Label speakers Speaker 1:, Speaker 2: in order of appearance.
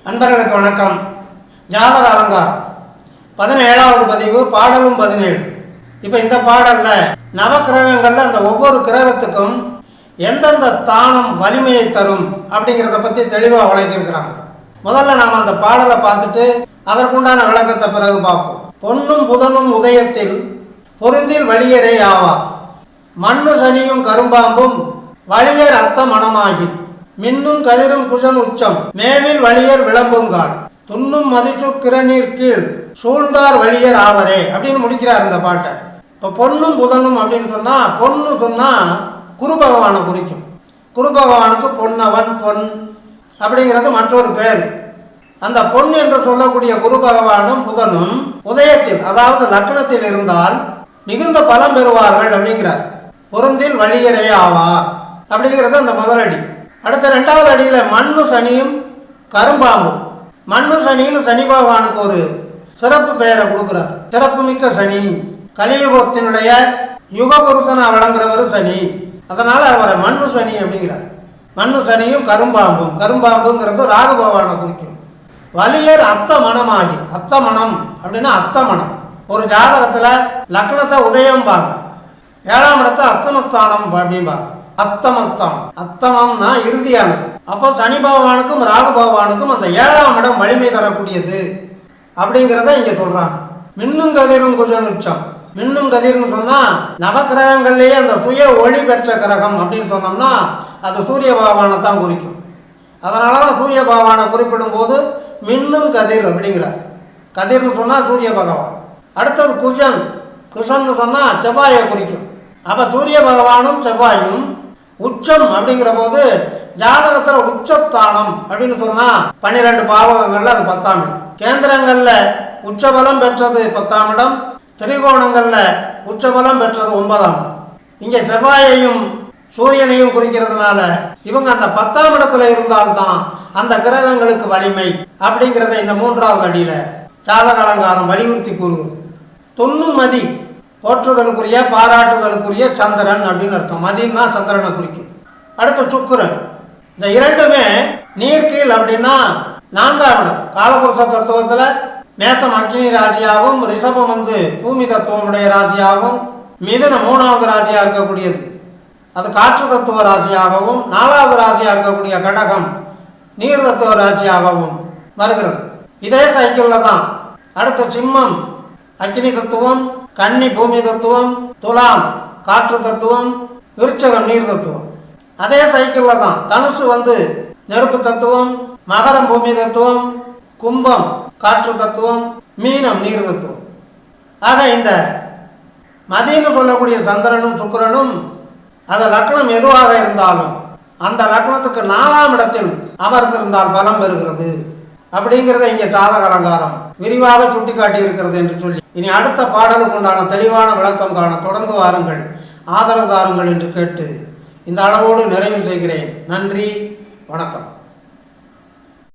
Speaker 1: அன்பர்களுக்கு வணக்கம். ஜாதக அலங்காரம் 17வது பதிவு, பாடலும் 17. இப்போ இந்த பாடலில் நவக்கிரகங்களில் அந்த ஒவ்வொரு கிரகத்துக்கும் எந்தெந்த ஸ்தானம் வலிமையை தரும் அப்படிங்கிறத பற்றி தெளிவாக விளக்கியிருக்கிறாங்க. முதல்ல நாம் அந்த பாடலை பார்த்துட்டு அதற்குண்டான விளக்கத்தை பிறகு பார்ப்போம். பொன்னும் புதனும் உதயத்தில் பொருந்தில் வழியரே ஆவா, மண்ணு சனியும் கரும்பாம்பும் வழியர் அத்த மனமாகி, மின்னும் கதிரும் குஜன் உச்சம் மேவில் வழியர் விளம்புங்கால், துண்ணும் மதிசு கிரநீர் கீழ் சூழ்ந்தார் வழியர் ஆவரே அப்படின்னு முடிக்கிறார் இந்த பாட்டை. இப்போ பொன்னும் புதனும் அப்படின்னு சொன்னால், பொண்ணு சொன்னால் குரு பகவானை குறிக்கும். குரு பகவானுக்கு பொன்னவன், பொன் அப்படிங்கிறது மற்றொரு பேர். அந்த பொன் என்று சொல்லக்கூடிய குரு பகவானும் புதனும் உதயத்தில், அதாவது லக்னத்தில் இருந்தால் மிகுந்த பலம் பெறுவார்கள் அப்படிங்கிறார். பொருந்தில் வழியரே ஆவார் அப்படிங்கிறது அந்த முதலடி. அடுத்த 2வது அடியில் மண்ணு சனியும் கரும்பாம்பும். மண்ணு சனின்னு சனி பகவானுக்கு ஒரு சிறப்பு பெயரை கொடுக்குறார். சிறப்பு மிக்க சனி, கலியுகத்தினுடைய யுகபுருஷனா விளங்குறவர் சனி, அதனால் அவரை மண்ணு சனி அப்படிங்கிறார். மண்ணு சனியும் கரும்பாம்பும், கரும்பாம்புங்கிறது ராகு பகவானை குறிக்கும். வலியர் அத்த மனமாகி, அத்த மனம் அப்படின்னா அத்த மனம். ஒரு ஜாதகத்தில் லக்னத்தை உதயம்பாங்க, 7ஆம் இடத்தை அத்தமஸ்தானம் அப்படிம்பாங்க. அத்தமஸ்தானம், அத்தமம்னா இறுதியானது. அப்போ சனி பகவானுக்கும் ராகு பகவானுக்கும் அந்த 7ஆம் இடம் வலிமை தரக்கூடியது அப்படிங்கிறத இங்கே சொல்கிறாங்க. மின்னும் கதிரும் குஜன் உச்சம். மின்னும் கதிர்னு சொன்னால் நவக்கிரகங்கள்லேயே அந்த சுய ஒளி பெற்ற கிரகம் அப்படின்னு சொன்னோம்னா அது சூரிய பகவானை தான் குறிக்கும். அதனால தான் சூரிய பகவானை குறிப்பிடும் போது மின்னும் கதிர் அப்படிங்கிறார். கதிர்னு சொன்னால் சூரிய பகவான். அடுத்தது குஜன், குஷன்னு சொன்னால் செவ்வாயை குறிக்கும். அப்போ சூரிய பகவானும் செவ்வாயும் உச்சம் அப்படிங்கிற போது ஜாதகத்தில் உச்சஸ்தானம் அப்படின்னு சொன்னால் 12 பாவகங்களில் அது 10ஆம் இடம். கேந்திரங்களில் உச்சபலம் பெற்றது 10ஆம் இடம், திரிகோணங்களில் உச்சபலம் பெற்றது 9ஆம் இடம். இங்கே செவ்வாயையும் சூரியனையும் குறிக்கிறதுனால இவங்க அந்த 10ஆம் இடத்துல இருந்தால்தான் அந்த கிரகங்களுக்கு வலிமை அப்படிங்கிறத இந்த 3வது அடியில் ஜாதக அலங்காரம் வலியுறுத்தி கூறுகிறது. துண்ணும் மதி, போற்றுதலுக்குரிய பாராட்டுதலுக்குரிய சந்திரன் அப்படின்னு அர்த்தம். மதினா சந்திரனை குறிக்கும். அடுத்து சுக்கிரன். இந்த இரண்டுமே நீர்கீழ் அப்படின்னா 4ஆம் இடம். காலபுருஷ தத்துவத்தில் மேசம் அக்னி ராசியாகவும், ரிஷபம் பூமி தத்துவமுடைய ராசியாகவும், மிதுனம் 3வது ராசியாக இருக்கக்கூடியது அது காற்று தத்துவ ராசியாகவும், 4வது ராசியாக இருக்கக்கூடிய கடகம் நீர் தத்துவ ராசியாகவும் வருகிறது. இதே சைக்கிளில் தான் அடுத்த சிம்மம் அக்னி தத்துவம், கன்னி பூமி தத்துவம், துலாம் காற்று தத்துவம், விருச்சகம் நீர் தத்துவம். அதே சைக்கிளில் தான் தனுசு நெருப்பு தத்துவம், மகரம் பூமி தத்துவம், கும்பம் காற்று தத்துவம், மீனம் நீர் தத்துவம். ஆக இந்த மதின்னு சொல்லக்கூடிய சந்திரனும் சுக்கிரனும் அது லக்னம் எதுவாக இருந்தாலும் அந்த லக்னத்துக்கு 4ஆம் இடத்தில் அமர்ந்திருந்தால் பலம் பெறுகிறது அப்படிங்கிறத இங்கே ஜாதக அலங்காரம் விரிவாக சுட்டி காட்டி இருக்கிறது என்று சொல்லி, இனி அடுத்த பாடலுக்கு உண்டான தெளிவான விளக்கம் காண தொடர்ந்து வாருங்கள், ஆதரவு தாருங்கள் என்று கேட்டு இந்த அளவோடு நிறைவு செய்கிறேன். நன்றி, வணக்கம்.